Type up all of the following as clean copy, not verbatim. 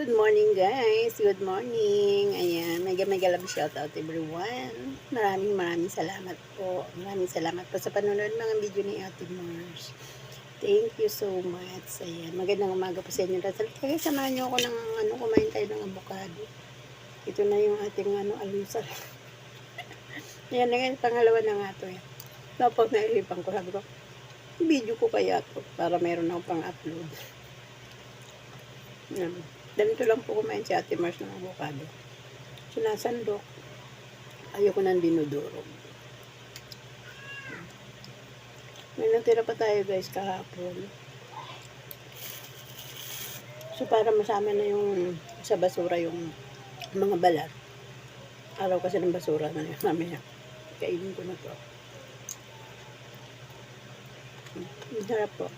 Good morning guys, good morning. Ayan, mega love shout out everyone. Maraming salamat po. Maraming salamat po sa panonood mga video ni Ate Mars. Thank you so much. Ayan, magandang umaga po sa inyo. Kaya samahan niyo ako ng kumain tayo ng avocado. Ito na yung ating almusal. Ayan na ngayon, pangalawa na nga to. Tapos naisipan ko, sabi ko, video ko kaya to para meron ako pang upload. Ayan. Ganito lang po kumain si Ate Mars ng avocado. Sinasandok. Ayoko nang dinudurog. May natira pa tayo guys kahapon. So para masama na yung sa basura yung mga balat. Araw kasi ng basura na yun. Mamaya. Kainin ko na to. Masarap po.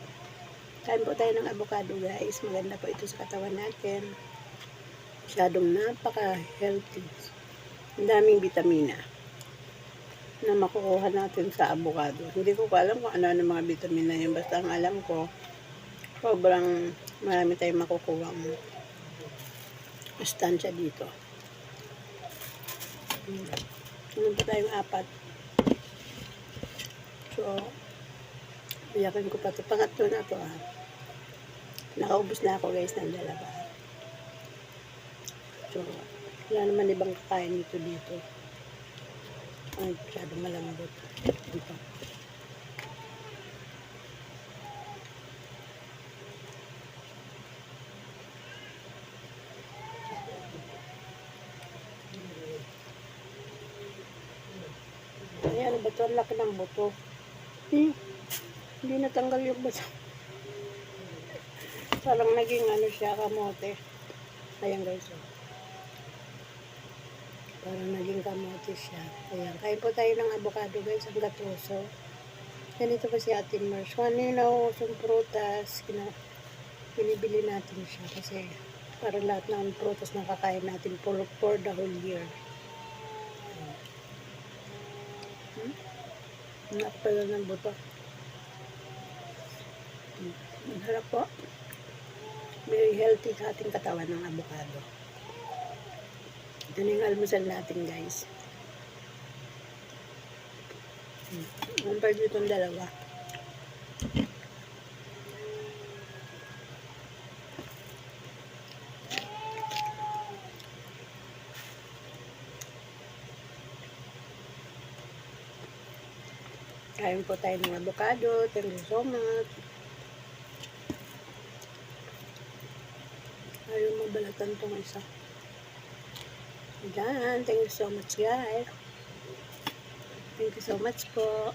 Kain po tayo ng avocado guys. Maganda po ito sa katawan natin. Masyadong napaka-healthy. Ang daming vitamina na makukuha natin sa avocado. Hindi ko alam kung ano ang mga vitamina yun. Basta ang alam ko, sobrang marami tayong makukuha ang sustansya dito. Ano pa tayong 4. So, iyakin ko pa ito. Pangatlo na ito Nakaubos na ako guys ng dalawa. So, wala naman ibang kakain nito dito. Ay, masyadong malambot. Dito. Ay, ano ba ito? Ang laki ng buto. Hindi natanggal yung buto. Parang naging siya, kamote. Ayan guys. Parang naging kamote siya. Ayan. Kain po tayo ng avocado guys. Ang gatoso. Ganito pa si Ate Mars. Kung ano yung nauusong prutas, binibili natin siya. Kasi para lahat ng prutas na kakain natin for the whole year. Nakapala ng buto. Ang harap po. Very healthy sa ating katawan ng avocado. Ito na yung almusal natin guys. Ang pwede itong dalawa. Kain po tayo ng avocado. Thank you so much. Ayaw mabalatan itong isa. Ayan. Thank you so much guys. Thank you so much po.